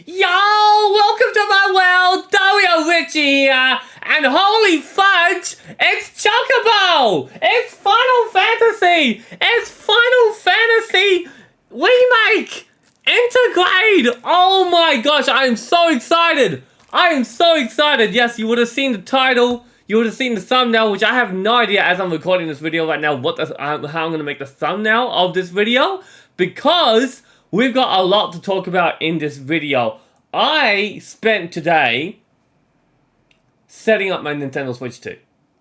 Yo, welcome to my world, Dario Richie here, and holy fudge, it's Chocobo! It's Final Fantasy! It's Final Fantasy Remake! Intergrade! Oh my gosh, I am so excited! I am so excited! Yes, you would have seen the title, you would have seen the thumbnail, which I have no idea as I'm recording this video right now how I'm going to make the thumbnail of this video, because we've got a lot to talk about in this video. I spent today setting up my Nintendo Switch 2.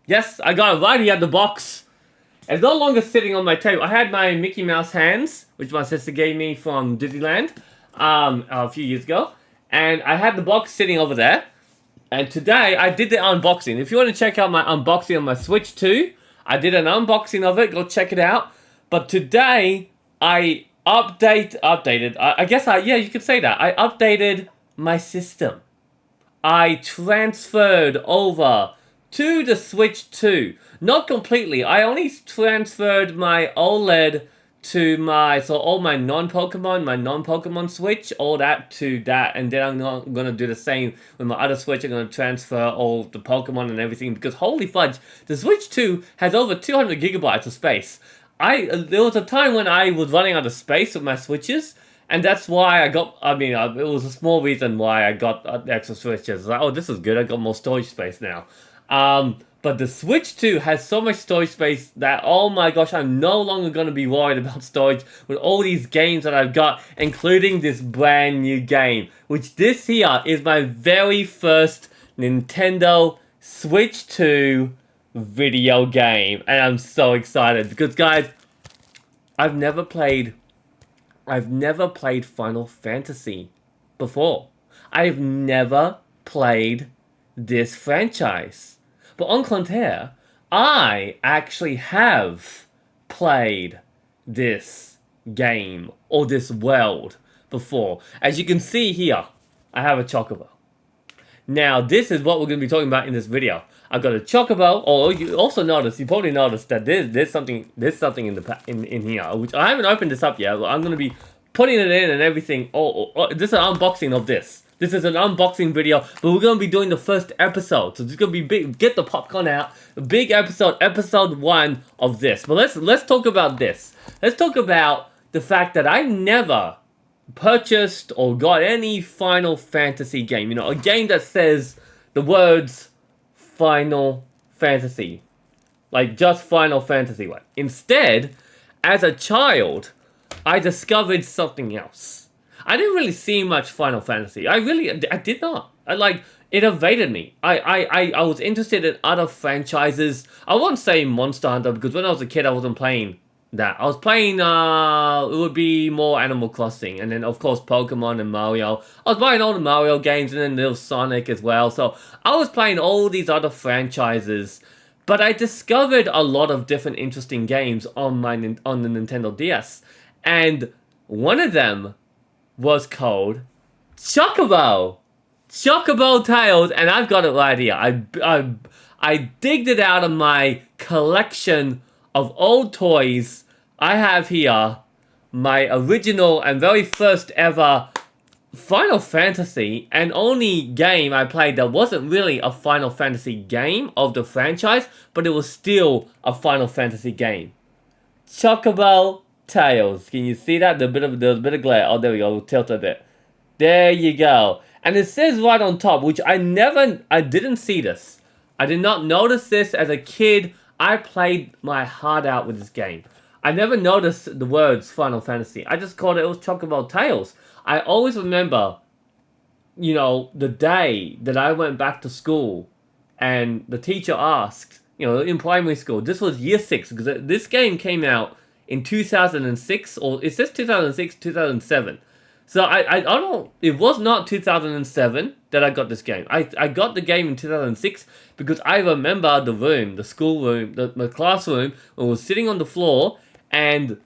Yes, I got it right here, the box. It's no longer sitting on my table. I had my Mickey Mouse hands, which my sister gave me from Disneyland a few years ago. And I had the box sitting over there. And today, I did the unboxing. If you want to check out my unboxing on my Switch 2, I did an unboxing of it. Go check it out. But today, I updated. Yeah, you could say that. I updated my system. I transferred over to the Switch 2. Not completely. I only transferred my OLED to all my non-Pokemon Switch, all that to that, and then I'm gonna do the same with my other Switch. I'm gonna transfer all the Pokemon and everything, because holy fudge, the Switch 2 has over 200 gigabytes of space. There was a time when I was running out of space with my Switches, and that's why it was a small reason why I got extra Switches. Like, oh, this is good, I got more storage space now. But the Switch 2 has so much storage space that, oh my gosh, I'm no longer going to be worried about storage with all these games that I've got, including this brand new game, which this here is my very first Nintendo Switch 2 video game, and I'm so excited because, guys, I've never played Final Fantasy before. I've never played this franchise. But on contraire, I actually have played this game or this world before. As you can see here, I have a Chocobo. Now, this is what we're going to be talking about in this video. I've got a Chocobo. Oh, you probably noticed that there's something in here, which I haven't opened this up yet, but I'm going to be putting it in and everything. This is an unboxing of this. This is an unboxing video, but we're going to be doing the first episode. So this is going to be big. Get the popcorn out. The big episode 1 of this. But let's talk about this. Let's talk about the fact that I never purchased or got any Final Fantasy game. You know, a game that says the words Final Fantasy. Like just Final Fantasy one. Instead, as a child, I discovered something else. I didn't really see much Final Fantasy. I did not. It evaded me. I was interested in other franchises. I won't say Monster Hunter, because when I was a kid, I wasn't playing that. I was playing, it would be more Animal Crossing, and then, of course, Pokemon and Mario. I was buying all the Mario games, and then there was Sonic as well. So, I was playing all these other franchises, but I discovered a lot of different interesting games on the Nintendo DS. And one of them was called Chocobo Tales, and I've got it right here. I digged it out of my collection of old toys. I have here my original and very first ever Final Fantasy, and only game I played that wasn't really a Final Fantasy game of the franchise, but it was still a Final Fantasy game. Chocobo Tales. Can you see that? There's a bit of glare. Oh, there we go. We'll tilt a bit. There you go. And it says right on top, which I didn't see this. I did not notice this as a kid. I played my heart out with this game. I never noticed the words Final Fantasy. I just called it was Chocobo Tales. I always remember, you know, the day that I went back to school and the teacher asked, you know, in primary school, this was year 6, because this game came out in 2006, or it says 2006, 2007. So I don't, it was not 2007 that I got this game. I got the game in 2006 because I remember the school room, the classroom, when we were sitting on the floor, and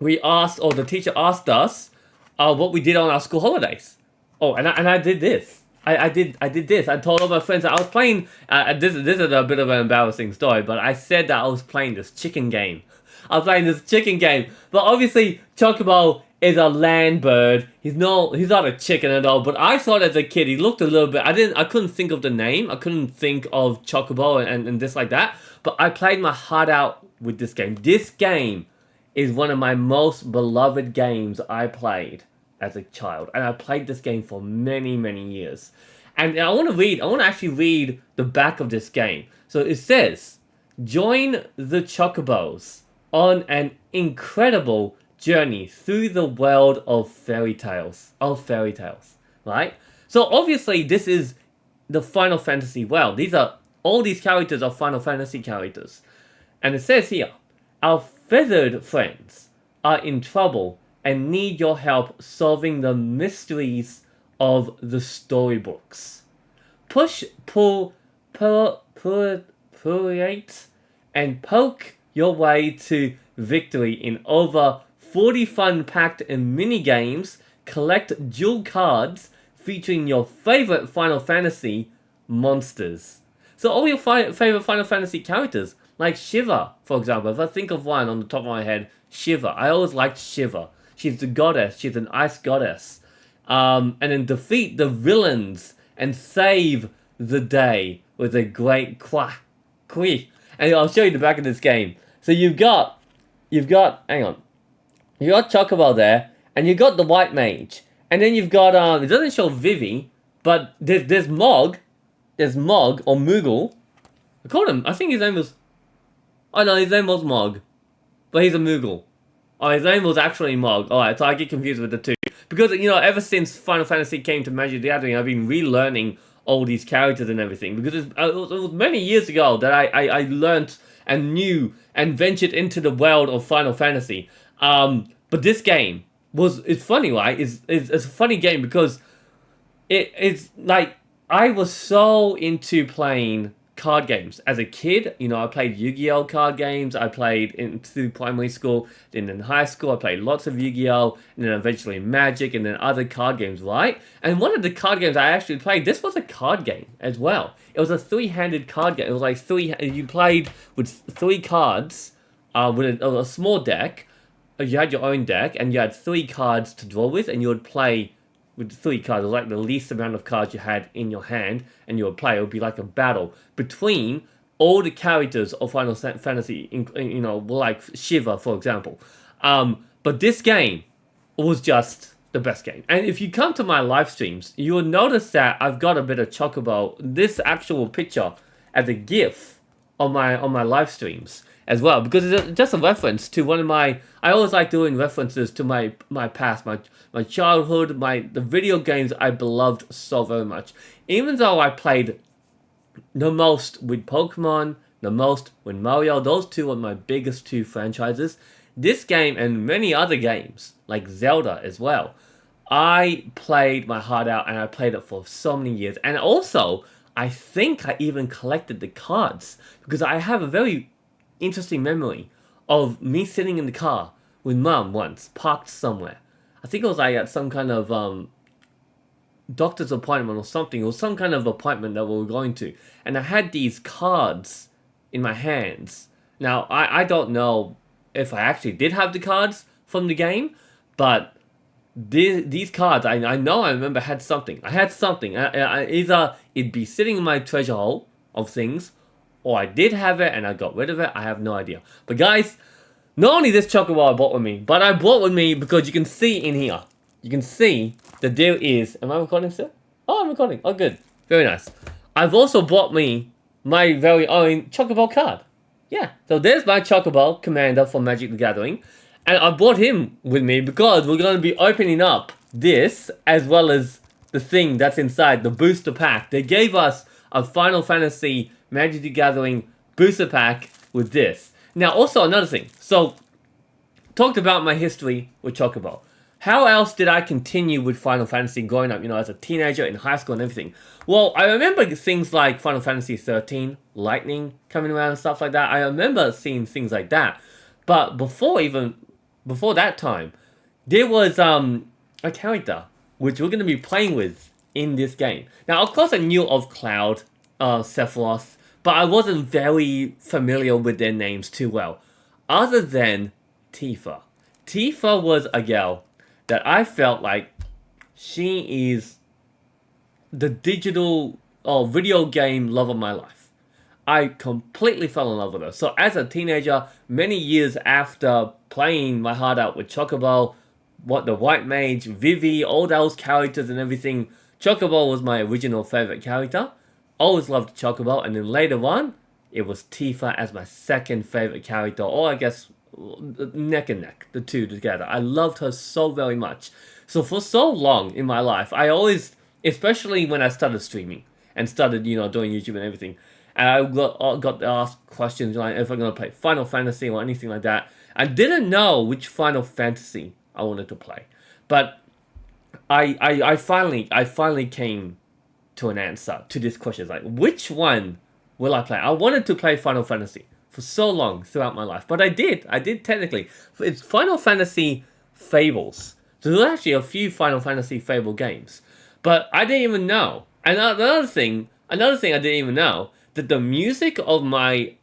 the teacher asked us what we did on our school holidays. Oh, and I did this. I did this. I told all my friends that I was playing, this is a bit of an embarrassing story, but I said that I was playing this chicken game. I was playing this chicken game. But obviously, Chocobo is a land bird. He's not a chicken at all. But I thought as a kid he looked a little bit. I couldn't think of the name. I couldn't think of Chocobo and this like that. But I played my heart out with this game. This game is one of my most beloved games I played as a child, and I played this game for many, many years. And I want to actually read the back of this game. So it says, join the Chocobos on an incredible journey through the world of fairy tales. Right? So obviously this is the Final Fantasy world. All these characters are Final Fantasy characters. And it says here, our feathered friends are in trouble and need your help solving the mysteries of the storybooks. Push, pull, perforate, and poke your way to victory in over 40 fun-packed mini-games. Collect jewel cards featuring your favorite Final Fantasy monsters. So all your favorite Final Fantasy characters, like Shiva, for example. If I think of one on the top of my head, Shiva. I always liked Shiva. She's the goddess. She's an ice goddess. And then defeat the villains and save the day with a great qui. And I'll show you the back of this game. So you've got, hang on. You got Chocobo there, and you got the white mage. And then you've got, it doesn't show Vivi, but there's Mog. There's Mog, or Moogle. I think his name was, oh no, his name was Mog. But he's a Moogle. Oh, his name was actually Mog. Alright, so I get confused with the two. Because, ever since Final Fantasy came to Magic the Gathering, I've been relearning all these characters and everything. Because it was many years ago that I learnt and knew and ventured into the world of Final Fantasy. But this game it's funny, right? It's a funny game because it's like, I was so into playing card games as a kid. I played Yu-Gi-Oh card games. I played through primary school. Then in high school, I played lots of Yu-Gi-Oh, and then eventually Magic, and then other card games, right? And one of the card games I actually played, this was a card game as well. It was a three-handed card game. It was like you played with 3 cards, with a small deck. You had your own deck, and you had 3 cards to draw with, and you would play with 3 cards. It was like the least amount of cards you had in your hand, and you would play. It would be like a battle between all the characters of Final Fantasy, like Shiva, for example. But this game was just the best game. And if you come to my live streams, you will notice that I've got a bit of Chocobo, this actual picture, as a GIF on my live streams as well, because it's just a reference to one of my, I always like doing references to my past, my childhood, the video games I beloved so very much. Even though I played the most with Pokemon, the most with Mario, those two are my biggest 2 franchises. This game and many other games, like Zelda as well, I played my heart out, and I played it for so many years. And also, I think I even collected the cards, because I have a very interesting memory of me sitting in the car with Mum once, parked somewhere. I think it was like at some kind of doctor's appointment or something. It was some kind of appointment that we were going to. And I had these cards in my hands. Now, I don't know if I actually did have the cards from the game, but these cards, I know I remember had something. I had something. Either it'd be sitting in my treasure hole of things, or I did have it and I got rid of it. I have no idea. But guys, not only this Chocobo I brought with me, but I brought with me because you can see in here. You can see the deal is... Am I recording still? Oh, I'm recording. Oh, good. Very nice. I've also brought me my very own Chocobo card. Yeah. So there's my Chocobo commander for Magic the Gathering. And I brought him with me because we're going to be opening up this as well as the thing that's inside, the booster pack. They gave us a Final Fantasy Magic the Gathering booster pack with this. Now, also another thing. So, talked about my history with Chocobo. How else did I continue with Final Fantasy growing up, as a teenager in high school and everything? Well, I remember things like Final Fantasy 13, Lightning coming around and stuff like that. I remember seeing things like that. But before that time, there was a character which we're going to be playing with in this game. Now, of course, I knew of Cloud, Sephiroth, but I wasn't very familiar with their names too well. Other than Tifa. Tifa was a girl that I felt like she is the digital or video game love of my life. I completely fell in love with her. So as a teenager, many years after playing my heart out with Chocobo, what the White Mage, Vivi, all those characters and everything, Chocobo was my original favorite character. Always loved Chocobo, and then later on, it was Tifa as my second favorite character, or I guess neck and neck, the two together. I loved her so very much. So for so long in my life, I always, especially when I started streaming and started, doing YouTube and everything, and I got asked questions like if I'm gonna play Final Fantasy or anything like that. I didn't know which Final Fantasy I wanted to play, but I finally came to an answer to this question. It's like, which one will I play? I wanted to play Final Fantasy for so long throughout my life, but I did technically. It's Final Fantasy Fables. So there's actually a few Final Fantasy Fable games, but I didn't even know. And another thing I didn't even know, that the music of my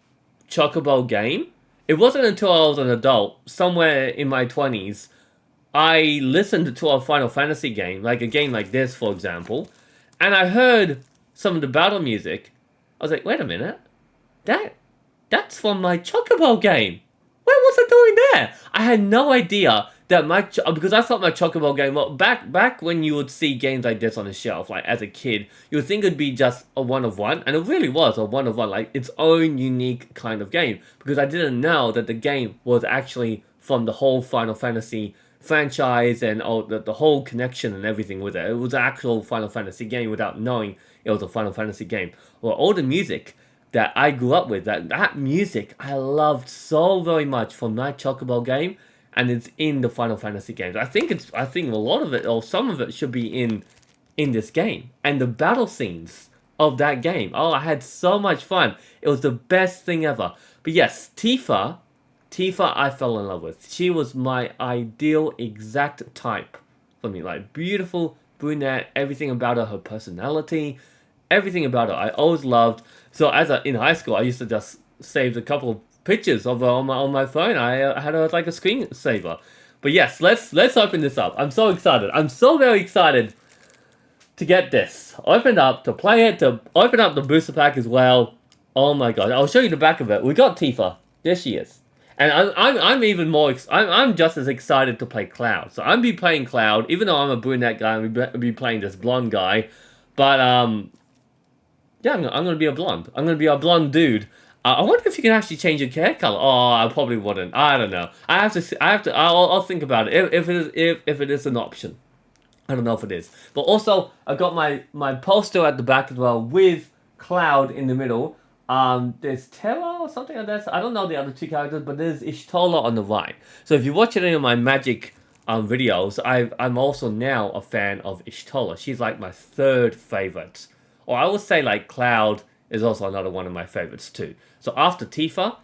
Chocobo game, it wasn't until I was an adult, somewhere in my 20s, I listened to a Final Fantasy game, like a game like this, for example, and I heard some of the battle music. I was like, wait a minute, that's from my Chocobo game. What was I doing there? I had no idea that because I thought my Chocobo game, well, back when you would see games like this on the shelf, like as a kid, you would think it'd be just a one of one, and it really was a one of one, like its own unique kind of game. Because I didn't know that the game was actually from the whole Final Fantasy franchise and the whole connection and everything with it. It was an actual Final Fantasy game without knowing it was a Final Fantasy game. Well, all the music that I grew up with, that music I loved so very much from my Chocobo game, and it's in the Final Fantasy games. I think a lot of it, or some of it, should be in this game. And the battle scenes of that game, oh, I had so much fun. It was the best thing ever. But yes, Tifa I fell in love with. She was my ideal exact type for me. Like, beautiful brunette, everything about her personality, everything about her I always loved. So in high school, I used to just save a couple of pictures of her on my phone. I had her as like a screensaver. But yes, let's open this up. I'm so excited. I'm so very excited to get this opened up, to play it, to open up the booster pack as well. Oh my god! I'll show you the back of it. We got Tifa. There she is. And I'm even more. I'm just as excited to play Cloud. So I'm be playing Cloud, even though I'm a brunette guy. I'm be playing this blonde guy, but yeah, I'm gonna be a blonde. I'm gonna be a blonde dude. I wonder if you can actually change your hair color. Oh, I probably wouldn't. I don't know. I have to. I'll think about it if it is an option. I don't know if it is. But also, I got my poster at the back as well with Cloud in the middle. There's Terra or something like that. I don't know the other two characters, but there's Y'shtola on the right. So if you watch any of my Magic videos, I'm also now a fan of Y'shtola. She's like my third favorite. Or I would say like Cloud is also another one of my favorites too. So after Tifa,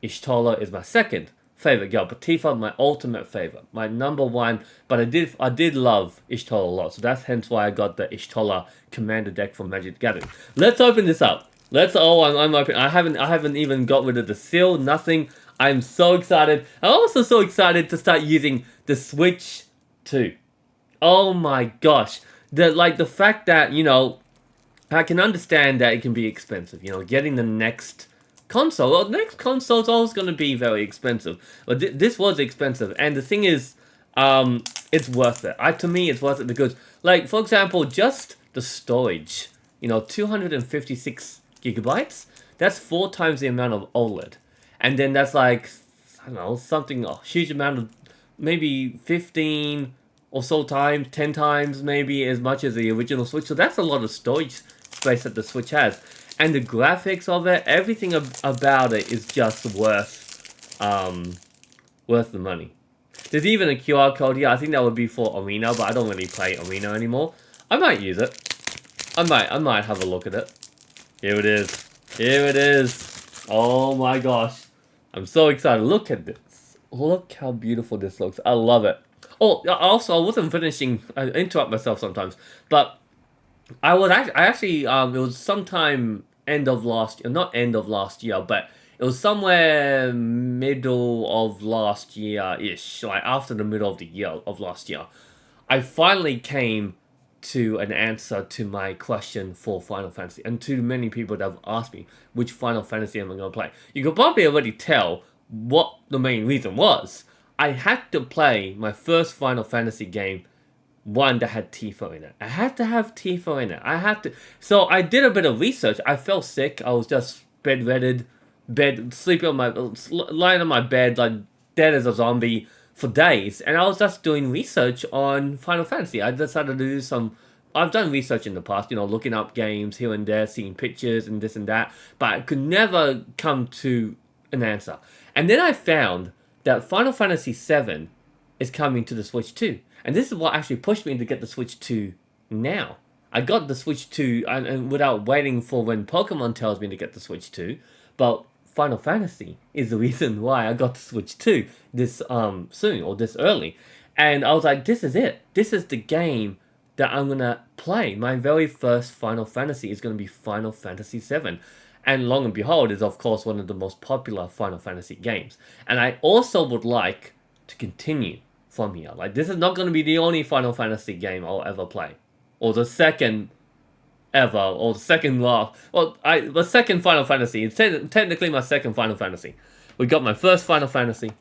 Y'shtola is my second favorite girl, but Tifa my ultimate favorite, my number one. But I did love Y'shtola a lot, so that's hence why I got the Y'shtola Commander deck from Magic the Gathering. Let's open this up. I'm open. I haven't even got rid of the seal. Nothing. I'm so excited. I'm also so excited to start using the Switch too. Oh my gosh, the fact that I can understand that it can be expensive. Getting the next console. Well, the next console is always going to be very expensive. But this was expensive. And the thing is, it's worth it. To me, it's worth it because, like, for example, just the storage. 256 gigabytes. That's 4 times the amount of OLED. And then that's like, I don't know, a huge amount of, maybe 15 or so times, 10 times maybe as much as the original Switch. So that's a lot of storage space that the Switch has. And the graphics of it, everything about it is just worth the money. There's even a QR code here. I think that would be for Arena, but I don't really play Arena anymore. I might use it. I might have a look at it. Here it is. Here it is. Oh my gosh. I'm so excited. Look at this. Look how beautiful this looks. I love it. Oh, also, I wasn't finishing. I interrupt myself sometimes. But I actually, it was sometime end of last year. Not end of last year, but It was somewhere middle of last year-ish, like after the middle of the year of last year. I finally came to an answer to my question for Final Fantasy, and to many people that have asked me which Final Fantasy am I going to play. You could probably already tell what the main reason was. I had to play my first Final Fantasy game, one that had Tifa in it. I had to have Tifa in it. I had to. So I did a bit of research. I felt sick. I was just sleeping on my, lying on my bed like dead as a zombie for days, and I was just doing research on Final Fantasy. I decided to do some. I've done research in the past, looking up games here and there, seeing pictures and this and that, but I could never come to an answer. And then I found that Final Fantasy VII is coming to the Switch 2. And this is what actually pushed me to get the Switch 2 now. I got the Switch 2 and without waiting for when Pokemon tells me to get the Switch 2, but Final Fantasy is the reason why I got the Switch 2 this soon, or this early. And I was like, this is it. This is the game that I'm gonna play. My very first Final Fantasy is gonna be Final Fantasy VII. And long and behold, is of course one of the most popular Final Fantasy games. And I also would like to continue from here. Like, this is not going to be the only Final Fantasy game I'll ever play, or the second ever, or the second last. Well, the second Final Fantasy. It's technically my second Final Fantasy. We got my first Final Fantasy,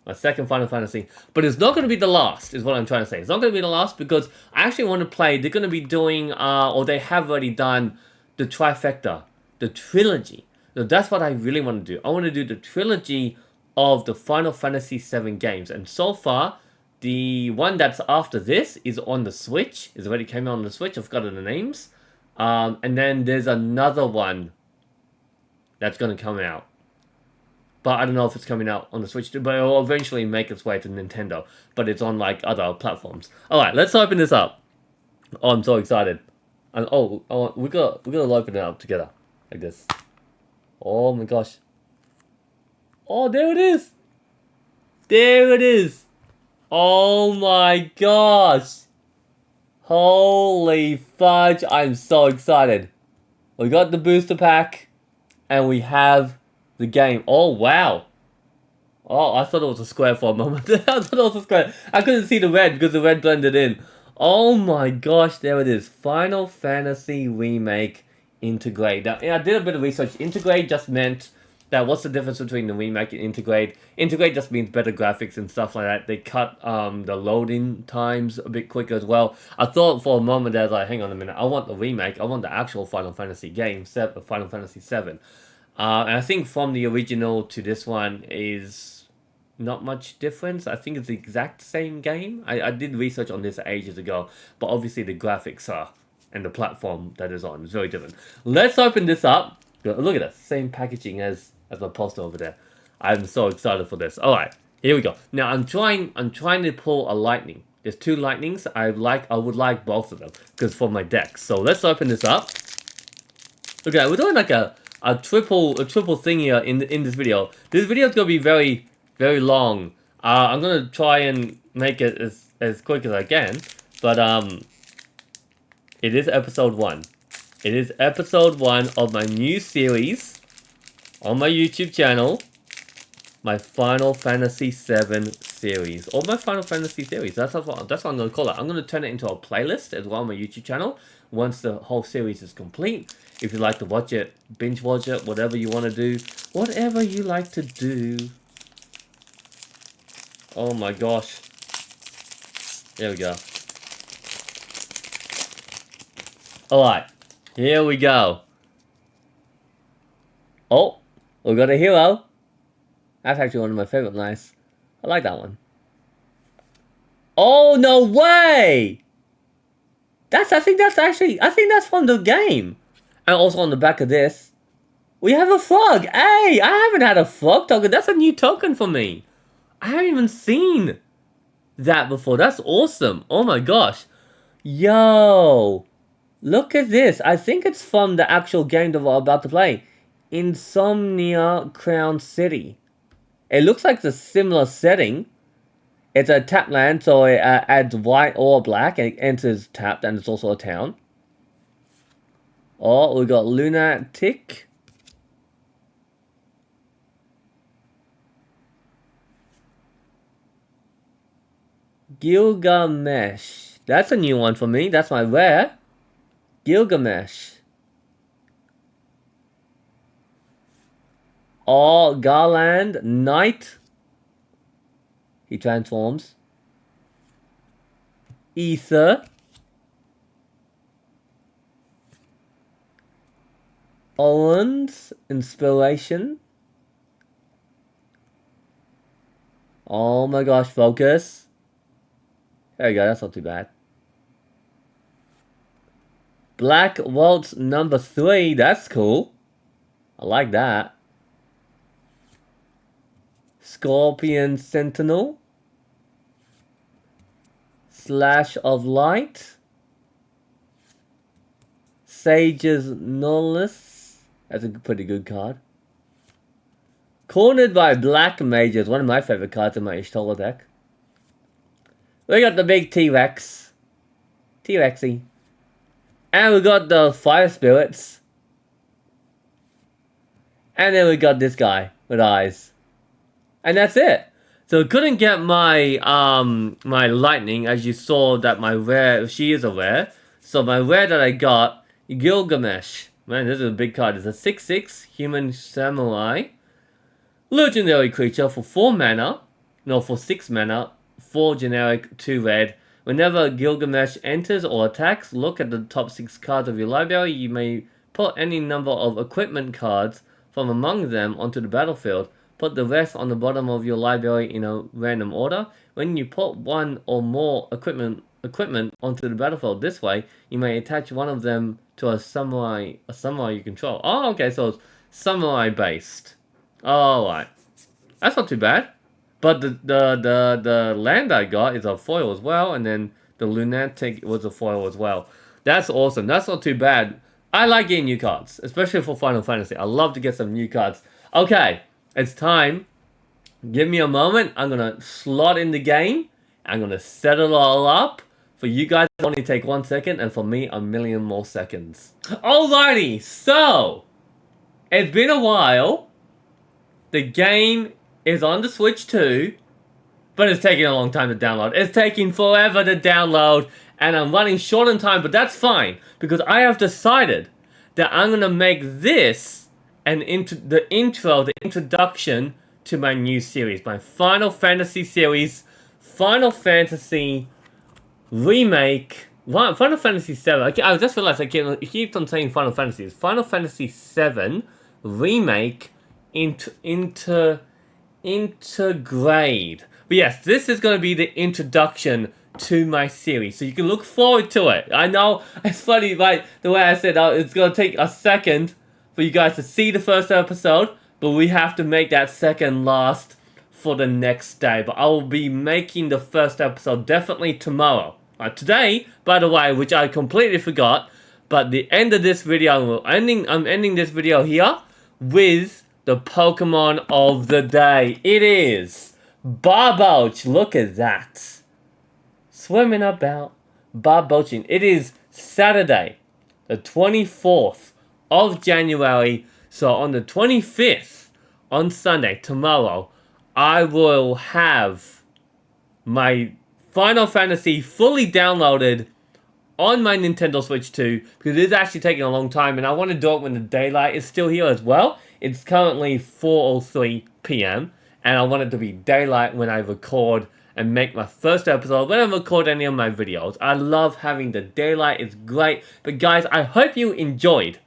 my second Final Fantasy, but it's not going to be the last. Is what I'm trying to say. It's not going to be the last because I actually want to play. They're going to be doing, or they have already done, the trifecta, the trilogy. So that's what I really want to do. I want to do the trilogy of the Final Fantasy VII games, and so far, the one that's after this is on the Switch. It's already came out on the Switch. I've forgotten the names. And then there's another one that's going to come out. But I don't know if it's coming out on the Switch too, but it will eventually make its way to Nintendo. But it's on, like, other platforms. Alright, let's open this up. Oh, I'm so excited. And we gotta open it up together. Like this. Oh my gosh. Oh, there it is! There it is! Oh my gosh! Holy fudge, I'm so excited. We got the booster pack, and we have the game. Oh, wow. Oh, I thought it was a square for a moment. I thought it was a square. I couldn't see the red because the red blended in. Oh my gosh, there it is. Final Fantasy Remake Intergrade. Now, I did a bit of research. Intergrade just meant that what's the difference between the remake and Intergrade? Intergrade just means better graphics and stuff like that. They cut the loading times a bit quicker as well. I thought for a moment that I was like, hang on a minute, I want the remake. I want the actual Final Fantasy game, Final Fantasy VII. And I think from the original to this one is not much difference. I think it's the exact same game. I did research on this ages ago, but obviously the graphics are, and the platform that is on is very different. Let's open this up. Look at that, same packaging as my poster over there. I'm so excited for this. Alright, here we go. Now I'm trying to pull a lightning. There's two lightnings. I would like both of them, because for my deck. So let's open this up. Okay, we're doing like a triple thing here in this video. This video is gonna be very, very long. I'm gonna try and make it as quick as I can. But it is episode 1. It is episode 1 of my new series on my YouTube channel, my Final Fantasy VII series, or my Final Fantasy series. That's what I'm going to call it. I'm going to turn it into a playlist as well on my YouTube channel once the whole series is complete. If you like to watch it, binge watch it, whatever you want to do. Whatever you like to do. Oh my gosh. There we go. Alright, here we go. Oh, we got a hero. That's actually one of my favorite lines. I like that one. Oh, no way! I think that's from the game. And also on the back of this, we have a frog. Hey, I haven't had a frog token. That's a new token for me. I haven't even seen that before. That's awesome. Oh my gosh. Yo. Look at this. I think it's from the actual game that we're about to play. Insomnia Crown City. It looks like it's a similar setting. It's a tap land, so it adds white or black, and it enters tapped, and it's also a town. Oh, we got Lunatic. Gilgamesh. That's a new one for me. That's my rare. Gilgamesh. All Garland Knight. He transforms. Ether. Owen's Inspiration. Oh my gosh, focus. There you go, that's not too bad. Black Waltz number 3, that's cool. I like that. Scorpion Sentinel. Slash of Light. Sage's Nullis. That's a pretty good card. Cornered by Black Mages, one of my favorite cards in my Y'shtola deck. We got the big T-Rex. T-Rexy. And we got the Fire Spirits. And then we got this guy with eyes. And that's it. So couldn't get my my lightning, as you saw that my rare, she is a rare. So my rare that I got, Gilgamesh. Man, this is a big card. It's a 6/6 human samurai. Legendary creature for 4 mana. No, for 6 mana. 4 generic, 2 red. Whenever Gilgamesh enters or attacks, look at the top 6 cards of your library. You may put any number of equipment cards from among them onto the battlefield. Put the rest on the bottom of your library in a random order. When you put one or more equipment onto the battlefield this way, you may attach one of them to a samurai you control. Oh, okay, so it's samurai based. Alright. That's not too bad. But the land I got is a foil as well, and then the Lunatic was a foil as well. That's awesome. That's not too bad. I like getting new cards, especially for Final Fantasy. I love to get some new cards. Okay, it's time. Give me a moment. I'm going to slot in the game. I'm going to set it all up. For you guys, it only take 1 second, and for me, a million more seconds. Alrighty, so it's been a while. The game is on the Switch too, but it's taking a long time to download. It's taking forever to download, and I'm running short on time, but that's fine, because I have decided that I'm going to make this the introduction to my new series, my Final Fantasy series, Final Fantasy Remake, Final Fantasy 7. I just realized I keep on saying Final Fantasy. It's Final Fantasy 7 Remake Intergrade. But yes, this is going to be the introduction to my series, so you can look forward to it. I know it's funny, like the way I said, it's going to take a second for you guys to see the first episode, but we have to make that second last for the next day. But I will be making the first episode definitely tomorrow. Today, by the way, which I completely forgot, but the end of this video, I'm ending this video here with the Pokemon of the day. It is Barboach. Look at that. Swimming about, Barboaching. It is Saturday, the 24th of January. So on the 25th, on Sunday, tomorrow, I will have my Final Fantasy fully downloaded on my Nintendo Switch 2, because it is actually taking a long time, and I want to do it when the daylight is still here as well. It's currently 4:03 p.m., and I want it to be daylight when I record and make my first episode, when I record any of my videos. I love having the daylight, it's great. But guys, I hope you enjoyed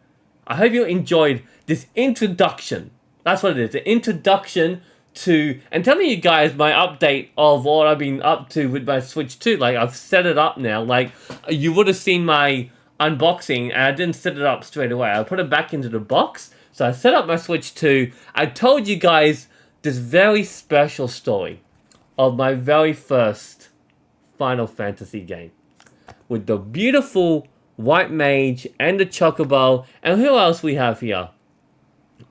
this introduction. That's what it is, the introduction to, and telling you guys my update of what I've been up to with my Switch 2. Like, I've set it up now. Like, you would have seen my unboxing, and I didn't set it up straight away. I put it back into the box. So I set up my Switch 2. I told you guys this very special story of my very first Final Fantasy game, with the beautiful white mage and the chocobo. And who else we have here?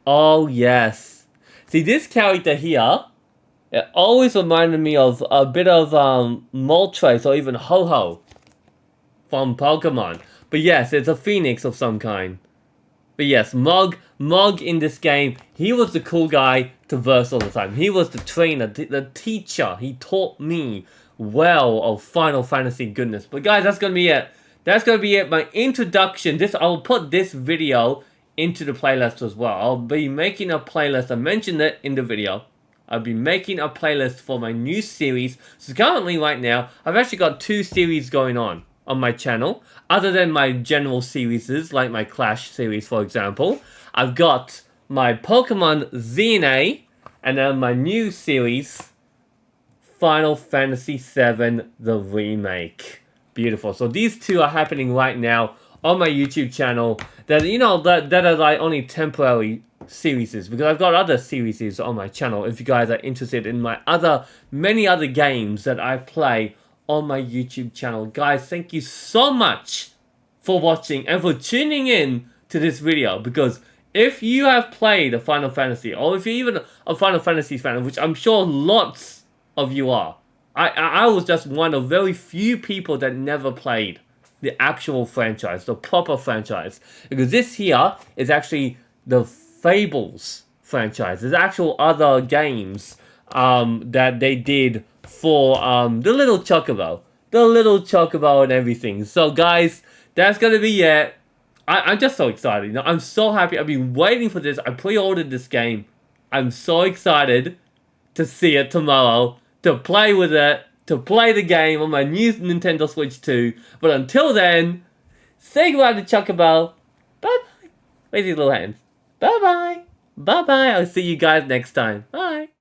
Oh yes. See, this character here, it always reminded me of a bit of Moltres or even Ho-Oh from Pokemon. But yes, it's a phoenix of some kind. But yes, Mog in this game, he was the cool guy to verse all the time. He was the trainer, the teacher. He taught me well of Final Fantasy goodness. But guys, that's gonna be it. That's gonna be it. My introduction. I'll put this video into the playlist as well. I'll be making a playlist. I mentioned it in the video. I'll be making a playlist for my new series. So currently, right now, I've actually got 2 series going on my channel. Other than my general series, like my Clash series, for example. I've got my Pokemon ZNA, and then my new series, Final Fantasy VII, the remake. Beautiful. So these 2 are happening right now on my YouTube channel. That that are like only temporary series, because I've got other series on my channel. If you guys are interested in my many other games that I play on my YouTube channel, guys, thank you so much for watching and for tuning in to this video. Because if you have played a Final Fantasy, or if you're even a Final Fantasy fan, which I'm sure lots of you are, I was just one of very few people that never played the actual franchise, the proper franchise. Because this here is actually the Fables franchise. There's actual other games that they did for the little Chocobo. The little Chocobo and everything. So guys, that's gonna be it. I'm just so excited. I'm so happy. I've been waiting for this. I pre-ordered this game. I'm so excited to see it tomorrow, to play with it, to play the game on my new Nintendo Switch 2. But until then, say goodbye to Chocobo. Bye-bye. Where's his little hands? Bye-bye. Bye-bye. I'll see you guys next time. Bye.